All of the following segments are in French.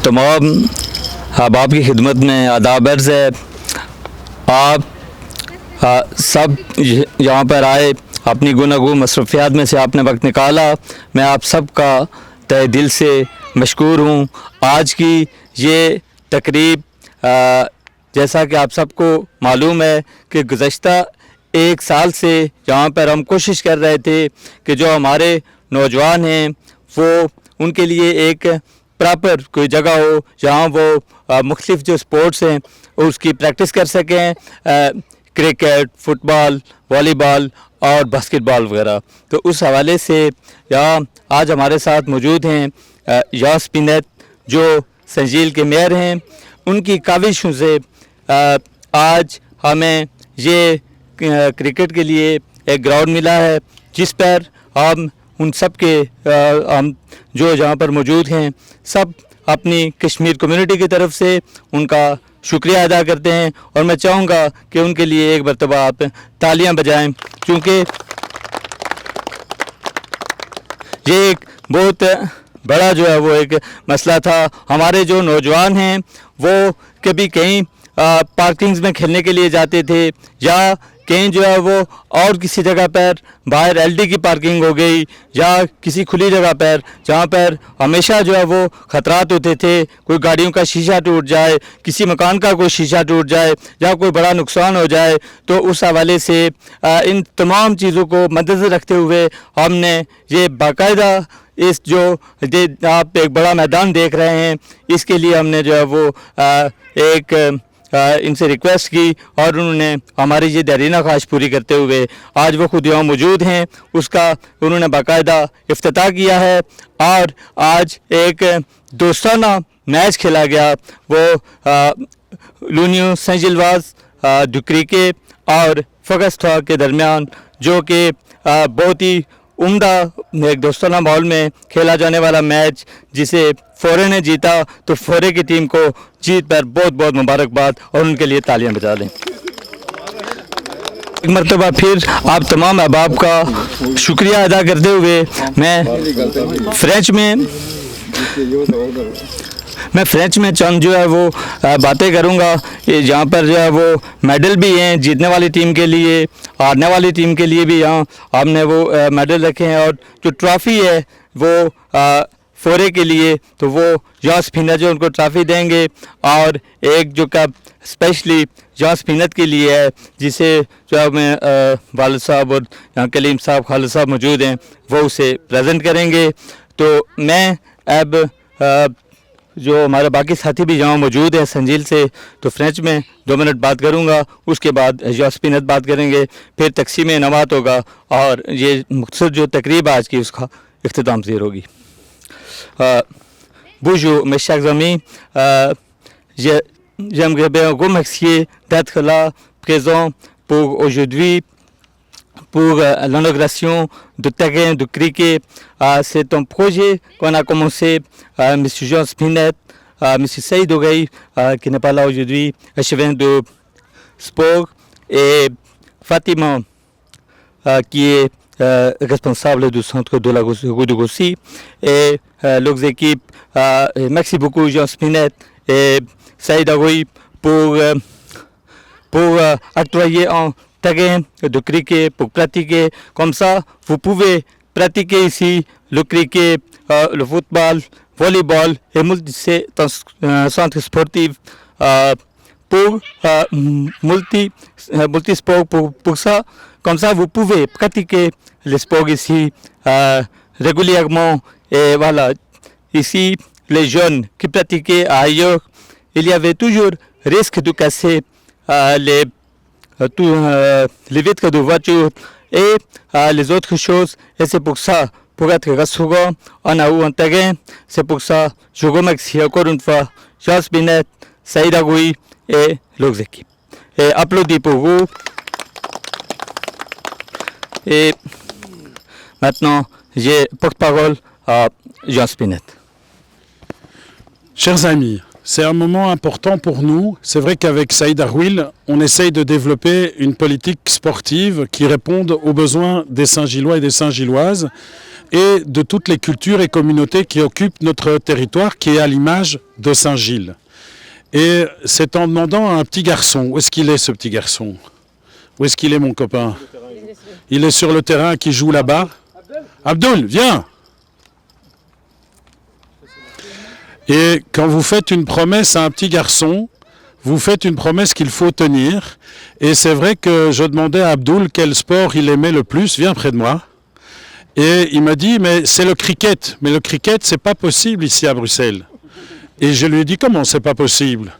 तमाम अहबाब की खिदमत में आदाब अर्ज़ है। आप सब यहाँ पर आए, अपनी गुनागू मसरूफ़ियात में से आपने वक्त निकाला। मैं आप सब का तहे दिल से मशकूर हूँ। आज की ये तकरीब जैसा कि आप सबको मालूम है कि गुज़श्ता एक साल से यहाँ पर हम कोशिश कर रहे थे कि जो हमारे नौजवान हैं वो उनके लिए एक प्रॉपर कोई जगह हो जहाँ वो मुख्तलिफ़ जो स्पोर्ट्स हैं उसकी प्रैक्टिस कर सकें, क्रिकेट, फुटबॉल, वॉलीबॉल और बास्केटबॉल वगैरह। तो उस हवाले से यहाँ आज हमारे साथ मौजूद हैं यास पिनत जो संजील के मेयर हैं। उनकी काविशों से आज हमें ये क्रिकेट के लिए एक ग्राउंड मिला है जिस पर हम उन सब के हम जो जहाँ पर मौजूद हैं सब अपनी कश्मीर कम्युनिटी की तरफ से उनका शुक्रिया अदा करते हैं। और मैं चाहूँगा कि उनके लिए एक मरतबा आप तालियां बजाएं, क्योंकि ये एक बहुत बड़ा जो है वो एक मसला था। हमारे जो नौजवान हैं वो कभी कहीं पार्किंग्स में खेलने के लिए जाते थे या कहीं जो है वो और किसी जगह पर बाहर एलडी की पार्किंग हो गई या किसी खुली जगह पर जहाँ पर हमेशा जो है वो ख़तरात होते थे, कोई गाड़ियों का शीशा टूट जाए, किसी मकान का कोई शीशा टूट जाए या कोई बड़ा नुकसान हो जाए। तो उस हवाले से इन तमाम चीज़ों को मद्देनज़र रखते हुए हमने ये बाकायदा इस जो आप एक बड़ा मैदान देख रहे हैं इसके लिए हमने जो है वो एक इनसे रिक्वेस्ट की और उन्होंने हमारी ये देरीना ख्वाहिश पूरी करते हुए आज वो खुद यहाँ मौजूद हैं, उसका उन्होंने बाकायदा इफ्तिताह किया है। और आज एक दोस्ताना मैच खेला गया, वो लूनियो सेंजिलवास दुक्रिके और फगस्था के दरमियान, जो कि बहुत ही उम्दा एक दोस्ताना माहौल में खेला जाने वाला मैच जिसे फोरे ने जीता। तो फोरे की टीम को जीत पर बहुत बहुत मुबारकबाद और उनके लिए तालियां बजा दें। एक मरतबा फिर आप तमाम अहबाब का शुक्रिया अदा करते हुए मैं फ्रेंच में चंद जो है वो बातें करूंगा। यहाँ पर जो है वो मेडल भी हैं जीतने वाली टीम के लिए, हारने वाली टीम के लिए भी यहाँ हमने वो मेडल रखे हैं। और जो ट्रॉफ़ी है वो फोरे के लिए, तो वो यास पिनत जो उनको ट्रॉफ़ी देंगे। और एक जो कप स्पेशली यास पिनत के लिए है जिसे जो है मैं वालिद साहब और यहाँ कलीम साहब, खालिद साहब मौजूद हैं, वो उसे प्रेजेंट करेंगे। तो मैं अब जो हमारे बाकी साथी भी यहाँ मौजूद हैं संजील से, तो फ्रेंच में 2 मिनट बात करूँगा, उसके बाद यास पिनत बात करेंगे, फिर तकसीम इनामात होगा और ये मुख्तसर जो तकरीब आज की उसका इख्तिताम ज़ीर होगी। Bonjour mes chers amis, j'aimerais bien remercier d'être là, présent pour aujourd'hui, pour l'inauguration du terrain de cricket. C'est un projet qu'on a commencé, M. Jean Spinet, M. Saïd Oreille, qui n'est pas là aujourd'hui, échevin de sport, et Fatima, qui est responsable du centre de la rue de Gossi, et leurs équipes. Merci beaucoup Jean Spinet et Saïd Oreille pour octroyer un terrain de cricket pour pratiquer. Comme ça, vous pouvez pratiquer ici le cricket, le football, volleyball et c'est un centre sportif pour multisport pour ça. Comme ça, vous pouvez pratiquer le sport ici régulièrement. Et voilà, ici, les jeunes qui pratiquaient ailleurs, il y avait toujours risque de casser les vitres de voiture et les autres choses. Et c'est pour ça, pour être rassurant, on a eu un terrain. C'est pour ça, je remercie encore une fois Yass Pinet, Saïd Oreille et leurs équipes. Et applaudis pour vous. Et maintenant, j'ai porte-parole à Yass Pinet. Chers amis, c'est un moment important pour nous. C'est vrai qu'avec Saïd Arwil, on essaye de développer une politique sportive qui réponde aux besoins des Saint-Gillois et des Saint-Gilloises et de toutes les cultures et communautés qui occupent notre territoire, qui est à l'image de Saint-Gilles. Et c'est en demandant à un petit garçon, où est-ce qu'il est ce petit garçon? Où est-ce qu'il est mon copain? Il est sur le terrain qui joue là-bas. Abdul, viens! Et quand vous faites une promesse à un petit garçon, vous faites une promesse qu'il faut tenir. Et c'est vrai que je demandais à Abdul quel sport il aimait le plus. Viens près de moi. Et il m'a dit, mais c'est le cricket. Mais le cricket, c'est pas possible ici à Bruxelles. Et je lui ai dit, comment c'est pas possible?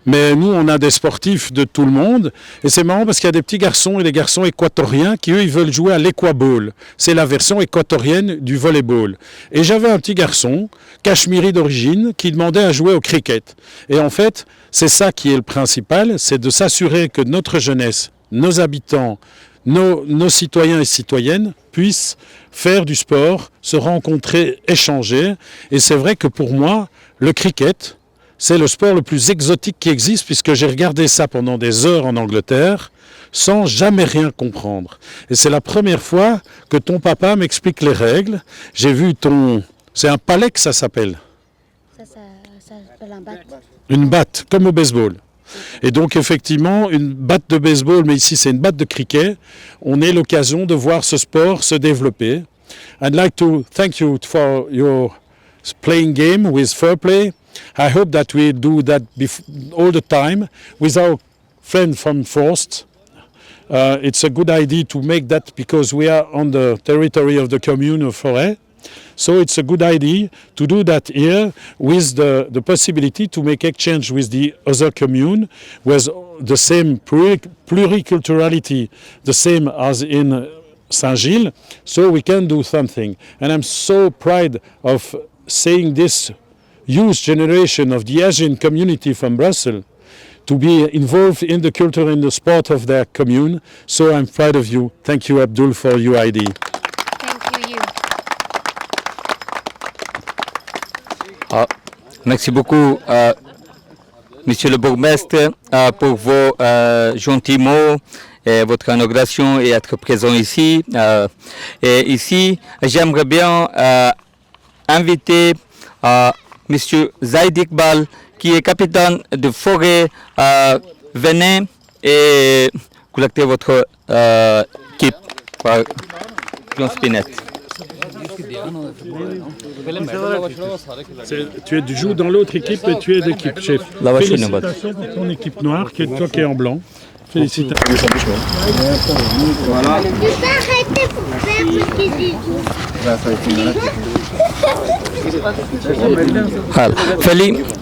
Mais nous, on a des sportifs de tout le monde. Et c'est marrant parce qu'il y a des petits garçons et des garçons équatoriens qui, eux, ils veulent jouer à l'équaball. C'est la version équatorienne du volleyball. Et j'avais un petit garçon, cachemiri d'origine, qui demandait à jouer au cricket. Et en fait, c'est ça qui est le principal, c'est de s'assurer que notre jeunesse, nos habitants, nos citoyens et citoyennes puissent faire du sport, se rencontrer, échanger. Et c'est vrai que pour moi, le cricket, c'est le sport le plus exotique qui existe puisque j'ai regardé ça pendant des heures en Angleterre sans jamais rien comprendre. Et c'est la première fois que ton papa m'explique les règles. J'ai vu ton... C'est un palet que ça s'appelle. Ça s'appelle un bat. Une batte, comme au baseball. Et donc effectivement, une batte de baseball, mais ici c'est une batte de cricket, on a l'occasion de voir ce sport se développer. I'd like to thank you for your playing game with fair play. I hope that we do that all the time with our friend from Forst. It's a good idea to make that because we are on the territory of the commune of Forêt. So it's a good idea to do that here with the possibility to make exchange with the other commune with the same pluriculturality, the same as in Saint-Gilles, so we can do something. And I'm so proud of seeing this youth generation of the Asian community from Brussels to be involved in the culture and the sport of their commune. So I'm proud of you. Thank you, Abdul, for your idea. Thank you. Merci beaucoup, Monsieur le bourgmestre, pour vos gentils mots, et votre inauguration et être présent ici. Et ici, j'aimerais bien inviter Monsieur Zaid Iqbal, qui est capitaine de forêt. Venez et collectez votre équipe par John Spinett. Tu joues dans l'autre équipe et tu es d'équipe, chef. Félicitations pour ton équipe noire, qui est toi qui es en blanc. Félicitations. Voilà. Tu peux arrêter pour faire ce que j'ai dit.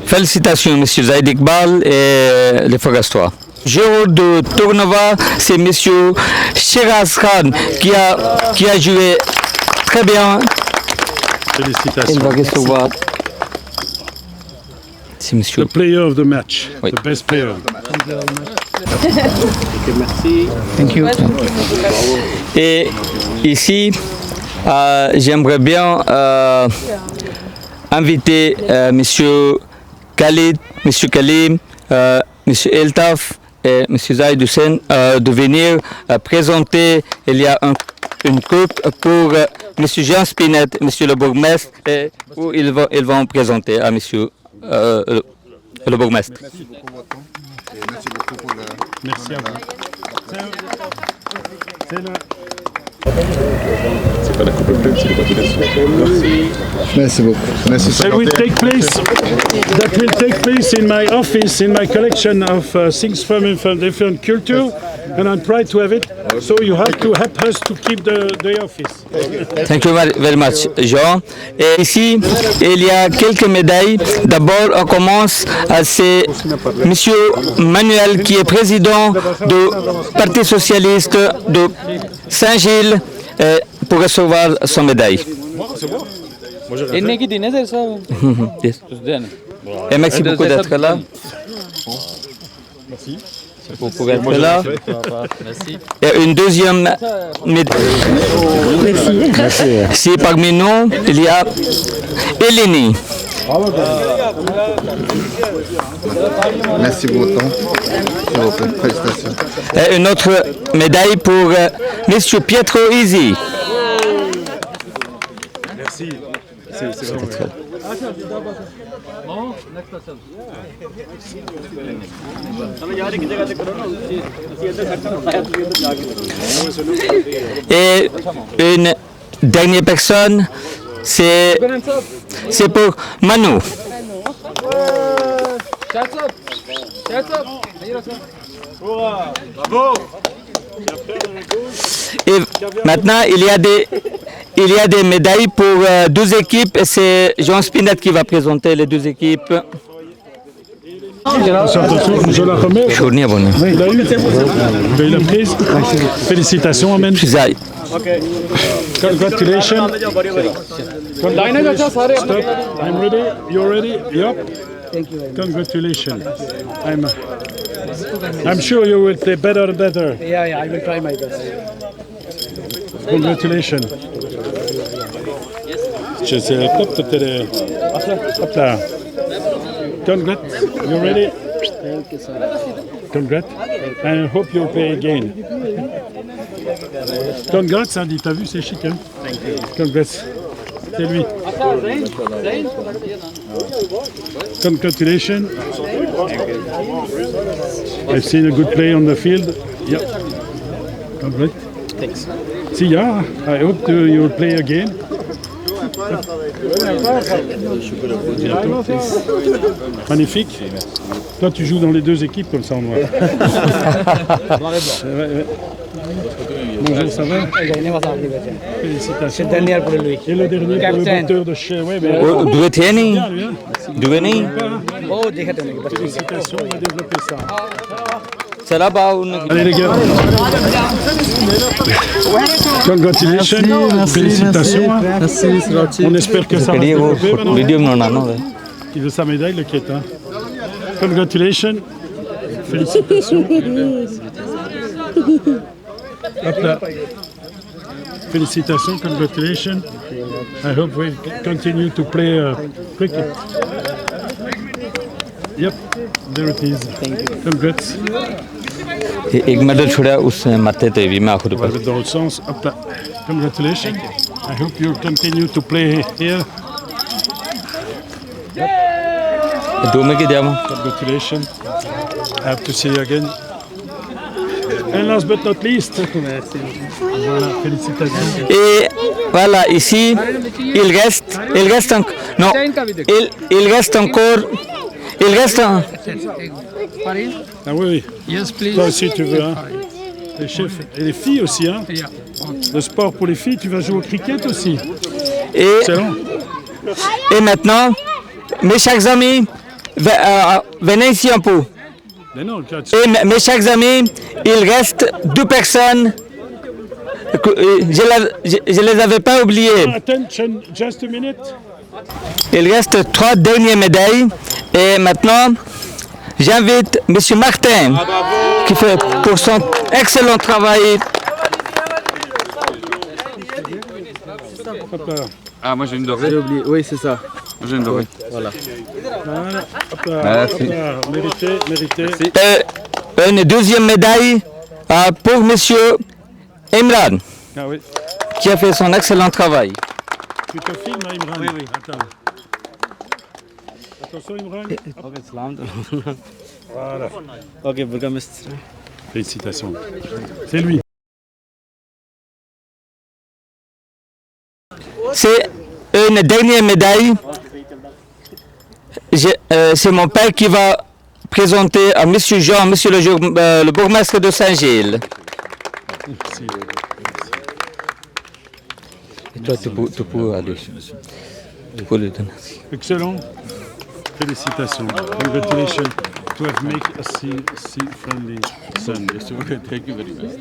Félicitations, Monsieur Zaid Iqbal et les Forestois. Jour de tournoi, c'est Monsieur Shiraz Khan qui a joué très bien. Félicitations. Il va recevoir. C'est Monsieur. The player of the match. Oui. The best player. Merci. Thank you. Et ici, j'aimerais bien inviter Monsieur Khalid, Monsieur Kalim, Monsieur Eltaf et Monsieur Zaid Hussein de venir présenter. Il y a une coupe pour Monsieur Jean Spinett, Monsieur le bourgmestre, où ils vont présenter à Monsieur le bourgmestre. Merci beaucoup votre temps et merci beaucoup pour le... Merci à vous. C'est pas la coupe pleine, c'est le continuation. Merci beaucoup. Merci. That will take place in my office, in my collection of things from different culture, and I'm proud to have it. So you have to help us to keep the office. Thank you very much, Jean. Et ici, il y a quelques médailles. D'abord, on commence. C'est Monsieur Manuel, qui est président du Parti socialiste de Saint-Gilles, pour recevoir son médaille. Yes. Et merci beaucoup d'être là. Merci. Pour être là. Et une deuxième médaille. Si parmi nous, il y a Eleni. Merci pour votre temps. S'il vous plaît. Félicitations. Et une autre médaille pour Monsieur Pietro Izzi. Merci. C'est vraiment bien. Et une dernière personne, c'est pour Manu. Et maintenant, il y a des médailles pour 12 équipes. C'est Jean Spinette qui va présenter les 12 équipes. Je la remets. Journée bonne. Il a eu. Ben, il a prise. Félicitations, Amen. Zai. Congratulations. Stop. I'm ready. You're ready? Yep. Congratulations. I'm sure you will play better and better. Yeah, I will try my best. Congratulations. Hop là. Congrats. You ready? Thank you, sir. Congrats. And I hope you'll play again. Congrats, Andy. T'as vu, c'est chic, hein? Congrats. C'est lui. Congratulations. I've seen a good play on the field. Yep. Congrats. Thanks. See ya. I hope you'll play again. Magnifique. Toi, tu joues dans les deux équipes comme ça en noir. Ouais. Bonjour, ça va? Félicitations. C'est le dernier pour lui. Et le dernier pour le batteur de chez. Ouais, mais... Du Etienne. Du Eni. Oh, देखा तो नहीं बस Félicitations, on va développer ça. C'est là-bas. Allez les gars. Congratulations. Félicitations. On espère que ça va se développer maintenant. Vidéo banana. Il veut sa médaille, le Kéta. Congratulations. Félicitations. Hop là. Félicitations, congratulations. I hope we continue to play cricket. Yep, there it is. Congrats. एक मेडल छोड़ा उस माथे ते भी मैं आखिर On va le mettre dans l'autre sens. Hop là. Congratulations. I hope you continue to play here. दो में की दिया मैं. Congratulations. I have to see you again. And last but not least. Voilà, félicitations. Et voilà, ici, il reste Ah oui. Yes, please. Toi aussi tu veux, hein. Les chefs et les filles aussi, hein. Yeah. Le sport pour les filles, tu vas jouer au cricket aussi. et, Excellent. et maintenant, mes chers amis, venez ici un peu. Mais non, Et mes chers amis, il reste 2 personnes. Je les avais pas oubliées. Attention, just a minute. Il reste 3 dernières médailles. Et maintenant, j'invite M. Martin, qui fait pour son excellent travail. Hop là. Ah, moi j'ai une dorée. J'ai oublié. Oui, c'est ça. Moi j'ai une dorée. Voilà. Hop là. Merci. Hop là. Mérité. Une deuxième médaille pour M. Imran, Ah oui. qui a fait son excellent travail. Tu te filmes, hein, Imran? Oui. Attends. Attention, Imran. Voilà. Ok, bourgmestre. Félicitations. C'est lui. C'est une dernière médaille. C'est mon père qui va présenter à M. Jean, monsieur le bourgmestre de Saint-Gilles. Merci. Et toi, tu peux aller. Tu peux le donner. Excellent. Félicitations. Congratulations to have made a sea-friendly son. Thank you very much.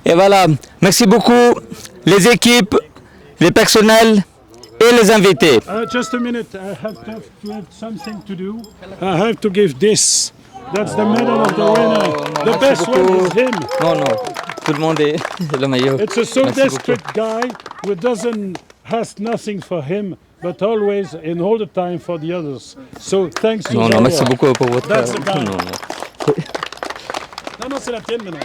Et voilà, merci beaucoup les équipes, les personnels et les invités. Just a minute, I have something to do. I have to give this. That's the medal of the winner. The best one is him. Non, tout le monde est le meilleur. It's a so Merci desperate guy who has nothing for him, but always and all the time for the others. So thanks to Non, non, Zara. merci beaucoup pour votre... That's the plan. Non, non. Non, non, c'est la tienne maintenant.